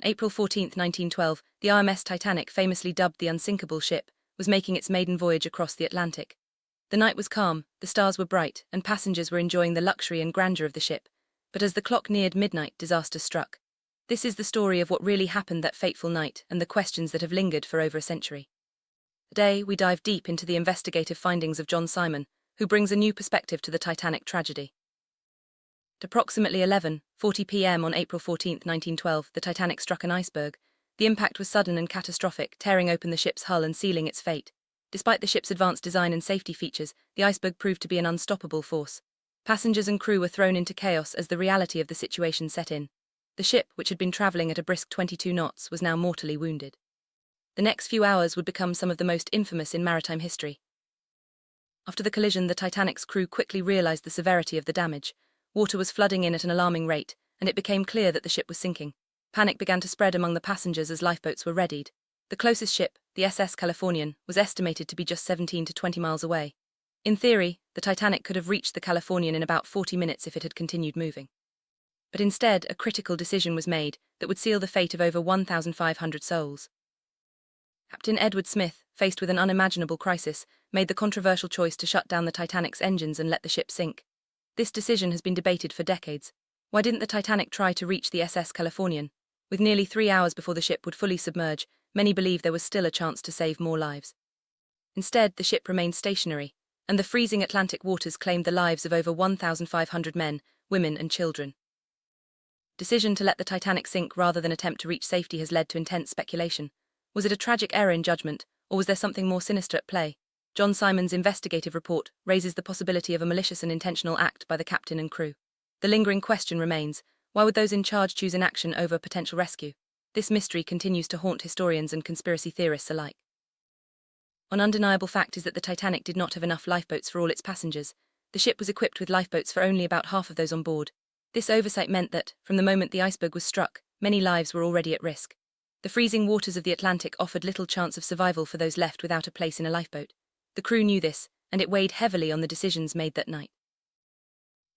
April 14, 1912, the RMS Titanic, famously dubbed the unsinkable ship, was making its maiden voyage across the Atlantic. The night was calm, the stars were bright, and passengers were enjoying the luxury and grandeur of the ship. But as the clock neared midnight, disaster struck. This is the story of what really happened that fateful night and the questions that have lingered for over a century. Today, we dive deep into the investigative findings of John Simon, who brings a new perspective to the Titanic tragedy. At approximately 11:40 p.m. on April 14, 1912, the Titanic struck an iceberg. The impact was sudden and catastrophic, tearing open the ship's hull and sealing its fate. Despite the ship's advanced design and safety features, the iceberg proved to be an unstoppable force. Passengers and crew were thrown into chaos as the reality of the situation set in. The ship, which had been traveling at a brisk 22 knots, was now mortally wounded. The next few hours would become some of the most infamous in maritime history. After the collision, the Titanic's crew quickly realized the severity of the damage. Water was flooding in at an alarming rate, and it became clear that the ship was sinking. Panic began to spread among the passengers as lifeboats were readied. The closest ship, the SS Californian, was estimated to be just 17 to 20 miles away. In theory, the Titanic could have reached the Californian in about 40 minutes if it had continued moving. But instead, a critical decision was made that would seal the fate of over 1,500 souls. Captain Edward Smith, faced with an unimaginable crisis, made the controversial choice to shut down the Titanic's engines and let the ship sink. This decision has been debated for decades. Why didn't the Titanic try to reach the SS Californian? With nearly 3 hours before the ship would fully submerge, many believed there was still a chance to save more lives. Instead, the ship remained stationary, and the freezing Atlantic waters claimed the lives of over 1,500 men, women, and children. The decision to let the Titanic sink rather than attempt to reach safety has led to intense speculation. Was it a tragic error in judgment, or was there something more sinister at play? John Simon's investigative report raises the possibility of a malicious and intentional act by the captain and crew. The lingering question remains, why would those in charge choose inaction over potential rescue? This mystery continues to haunt historians and conspiracy theorists alike. One undeniable fact is that the Titanic did not have enough lifeboats for all its passengers. The ship was equipped with lifeboats for only about half of those on board. This oversight meant that, from the moment the iceberg was struck, many lives were already at risk. The freezing waters of the Atlantic offered little chance of survival for those left without a place in a lifeboat. The crew knew this, and it weighed heavily on the decisions made that night.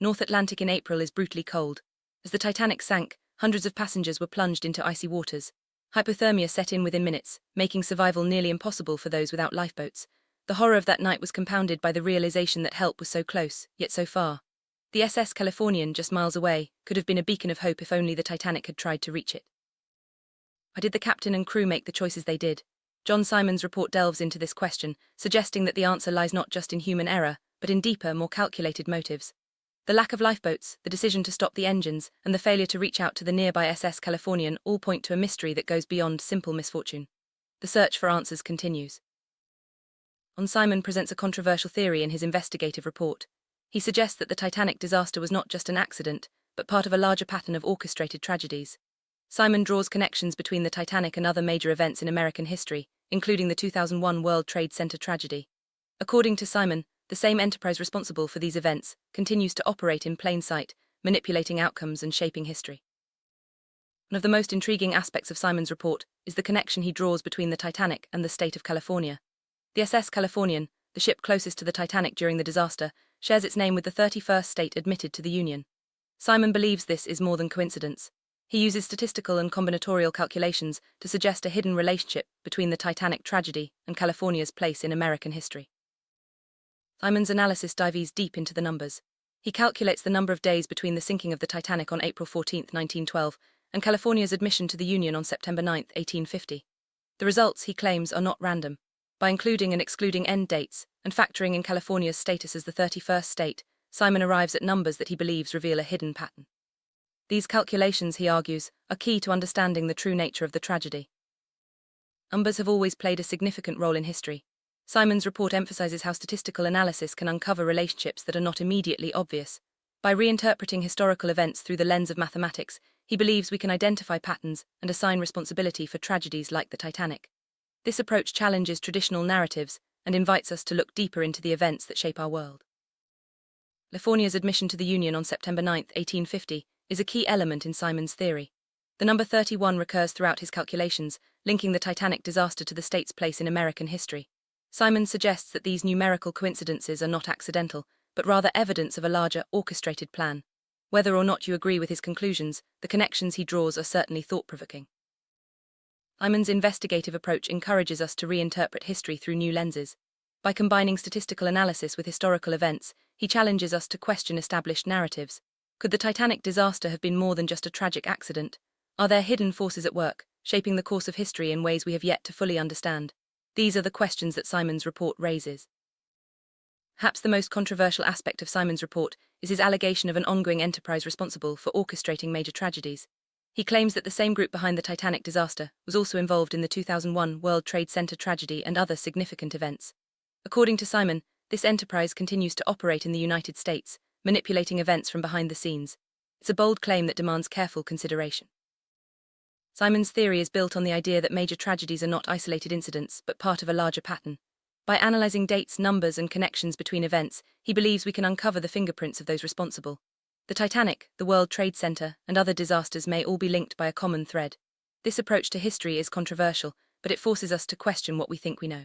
North Atlantic in April is brutally cold. As the Titanic sank, hundreds of passengers were plunged into icy waters. Hypothermia set in within minutes, making survival nearly impossible for those without lifeboats. The horror of that night was compounded by the realization that help was so close, yet so far. The SS Californian, just miles away, could have been a beacon of hope if only the Titanic had tried to reach it. Why did the captain and crew make the choices they did? John Simon's report delves into this question, suggesting that the answer lies not just in human error, but in deeper, more calculated motives. The lack of lifeboats, the decision to stop the engines, and the failure to reach out to the nearby SS Californian all point to a mystery that goes beyond simple misfortune. The search for answers continues. John Simon presents a controversial theory in his investigative report. He suggests that the Titanic disaster was not just an accident, but part of a larger pattern of orchestrated tragedies. Simon draws connections between the Titanic and other major events in American history, including the 2001 World Trade Center tragedy. According to Simon, the same enterprise responsible for these events continues to operate in plain sight, manipulating outcomes and shaping history. One of the most intriguing aspects of Simon's report is the connection he draws between the Titanic and the state of California. The SS Californian, the ship closest to the Titanic during the disaster, shares its name with the 31st state admitted to the Union. Simon believes this is more than coincidence. He uses statistical and combinatorial calculations to suggest a hidden relationship between the Titanic tragedy and California's place in American history. Simon's analysis dives deep into the numbers. He calculates the number of days between the sinking of the Titanic on April 14, 1912, and California's admission to the Union on September 9, 1850. The results, he claims, are not random. By including and excluding end dates, and factoring in California's status as the 31st state, Simon arrives at numbers that he believes reveal a hidden pattern. These calculations, he argues, are key to understanding the true nature of the tragedy. Numbers have always played a significant role in history. Simon's report emphasizes how statistical analysis can uncover relationships that are not immediately obvious. By reinterpreting historical events through the lens of mathematics, he believes we can identify patterns and assign responsibility for tragedies like the Titanic. This approach challenges traditional narratives and invites us to look deeper into the events that shape our world. California's admission to the Union on September 9, 1850, is a key element in Simon's theory. The number 31 recurs throughout his calculations, linking the Titanic disaster to the state's place in American history. Simon suggests that these numerical coincidences are not accidental, but rather evidence of a larger, orchestrated plan. Whether or not you agree with his conclusions, the connections he draws are certainly thought-provoking. Simon's investigative approach encourages us to reinterpret history through new lenses. By combining statistical analysis with historical events, he challenges us to question established narratives. Could the Titanic disaster have been more than just a tragic accident? Are there hidden forces at work, shaping the course of history in ways we have yet to fully understand? These are the questions that Simon's report raises. Perhaps the most controversial aspect of Simon's report is his allegation of an ongoing enterprise responsible for orchestrating major tragedies. He claims that the same group behind the Titanic disaster was also involved in the 2001 World Trade Center tragedy and other significant events. According to Simon, this enterprise continues to operate in the United States, manipulating events from behind the scenes. It's a bold claim that demands careful consideration. Simon's theory is built on the idea that major tragedies are not isolated incidents, but part of a larger pattern. By analyzing dates, numbers, and connections between events, he believes we can uncover the fingerprints of those responsible. The Titanic, the World Trade Center, and other disasters may all be linked by a common thread. This approach to history is controversial, but it forces us to question what we think we know.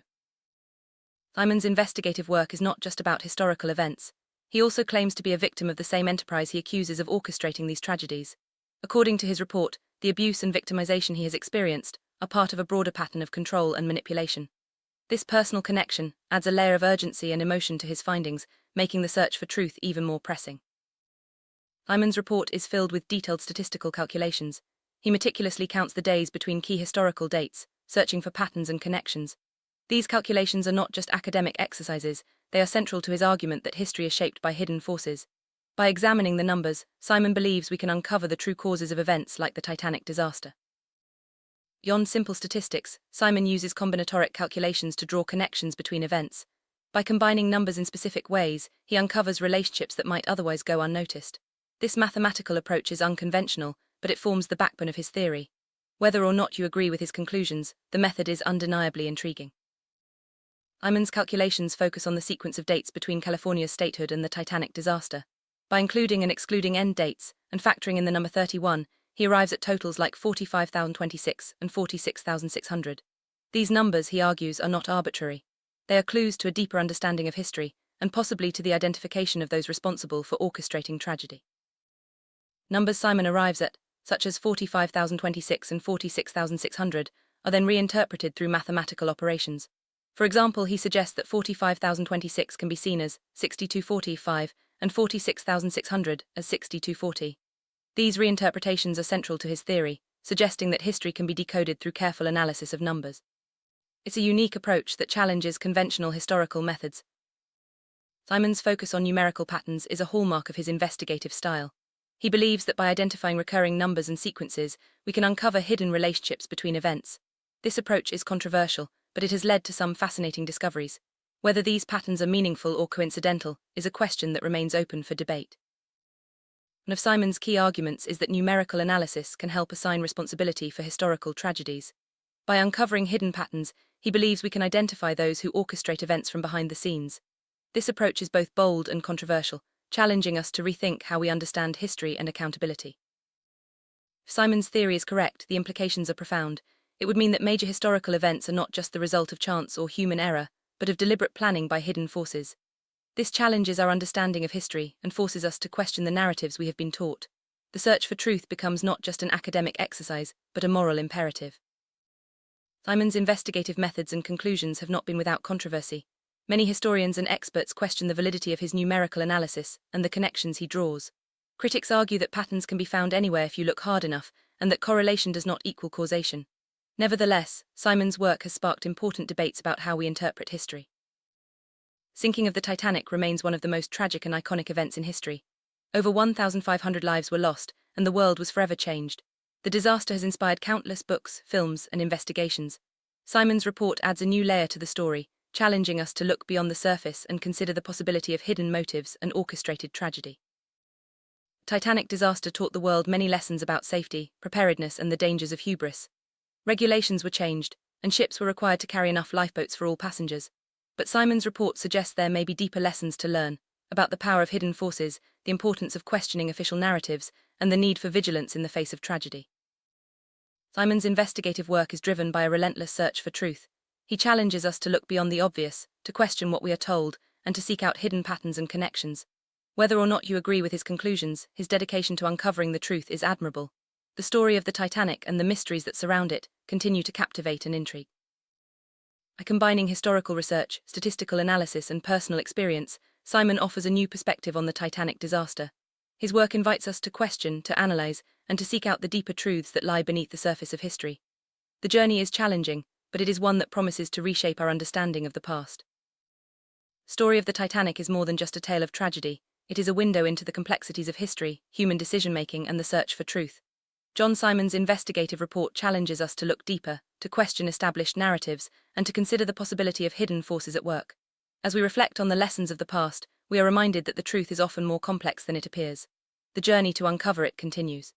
Simon's investigative work is not just about historical events. He also claims to be a victim of the same enterprise he accuses of orchestrating these tragedies. According to his report, the abuse and victimization he has experienced are part of a broader pattern of control and manipulation. This personal connection adds a layer of urgency and emotion to his findings, making the search for truth even more pressing. Simon's report is filled with detailed statistical calculations. He meticulously counts the days between key historical dates, searching for patterns and connections. These calculations are not just academic exercises, they are central to his argument that history is shaped by hidden forces. By examining the numbers, Simon believes we can uncover the true causes of events like the Titanic disaster. Beyond simple statistics, Simon uses combinatoric calculations to draw connections between events. By combining numbers in specific ways, he uncovers relationships that might otherwise go unnoticed. This mathematical approach is unconventional, but it forms the backbone of his theory. Whether or not you agree with his conclusions, the method is undeniably intriguing. Simon's calculations focus on the sequence of dates between California's statehood and the Titanic disaster. By including and excluding end dates, and factoring in the number 31, he arrives at totals like 45,026 and 46,600. These numbers, he argues, are not arbitrary. They are clues to a deeper understanding of history, and possibly to the identification of those responsible for orchestrating tragedy. Numbers Simon arrives at, such as 45,026 and 46,600, are then reinterpreted through mathematical operations. For example, he suggests that 45,026 can be seen as 6245 and 46,600 as 6240. These reinterpretations are central to his theory, suggesting that history can be decoded through careful analysis of numbers. It's a unique approach that challenges conventional historical methods. Simon's focus on numerical patterns is a hallmark of his investigative style. He believes that by identifying recurring numbers and sequences, we can uncover hidden relationships between events. This approach is controversial, but it has led to some fascinating discoveries. Whether these patterns are meaningful or coincidental is a question that remains open for debate. One of Simon's key arguments is that numerical analysis can help assign responsibility for historical tragedies. By uncovering hidden patterns, he believes we can identify those who orchestrate events from behind the scenes. This approach is both bold and controversial, challenging us to rethink how we understand history and accountability. If Simon's theory is correct, the implications are profound. It would mean that major historical events are not just the result of chance or human error, but of deliberate planning by hidden forces. This challenges our understanding of history and forces us to question the narratives we have been taught. The search for truth becomes not just an academic exercise, but a moral imperative. Simon's investigative methods and conclusions have not been without controversy. Many historians and experts question the validity of his numerical analysis and the connections he draws. Critics argue that patterns can be found anywhere if you look hard enough, and that correlation does not equal causation. Nevertheless, Simon's work has sparked important debates about how we interpret history. Sinking of the Titanic remains one of the most tragic and iconic events in history. Over 1,500 lives were lost, and the world was forever changed. The disaster has inspired countless books, films, and investigations. Simon's report adds a new layer to the story, challenging us to look beyond the surface and consider the possibility of hidden motives and orchestrated tragedy. The Titanic disaster taught the world many lessons about safety, preparedness, and the dangers of hubris. Regulations were changed, and ships were required to carry enough lifeboats for all passengers. But Simon's report suggests there may be deeper lessons to learn about the power of hidden forces, the importance of questioning official narratives, and the need for vigilance in the face of tragedy. Simon's investigative work is driven by a relentless search for truth. He challenges us to look beyond the obvious, to question what we are told, and to seek out hidden patterns and connections. Whether or not you agree with his conclusions, his dedication to uncovering the truth is admirable. The story of the Titanic and the mysteries that surround it continue to captivate and intrigue. By combining historical research, statistical analysis, and personal experience, Simon offers a new perspective on the Titanic disaster. His work invites us to question, to analyze, and to seek out the deeper truths that lie beneath the surface of history. The journey is challenging, but it is one that promises to reshape our understanding of the past. Story of the Titanic is more than just a tale of tragedy. It is a window into the complexities of history, human decision-making, and the search for truth. John Simon's investigative report challenges us to look deeper, to question established narratives, and to consider the possibility of hidden forces at work. As we reflect on the lessons of the past, we are reminded that the truth is often more complex than it appears. The journey to uncover it continues.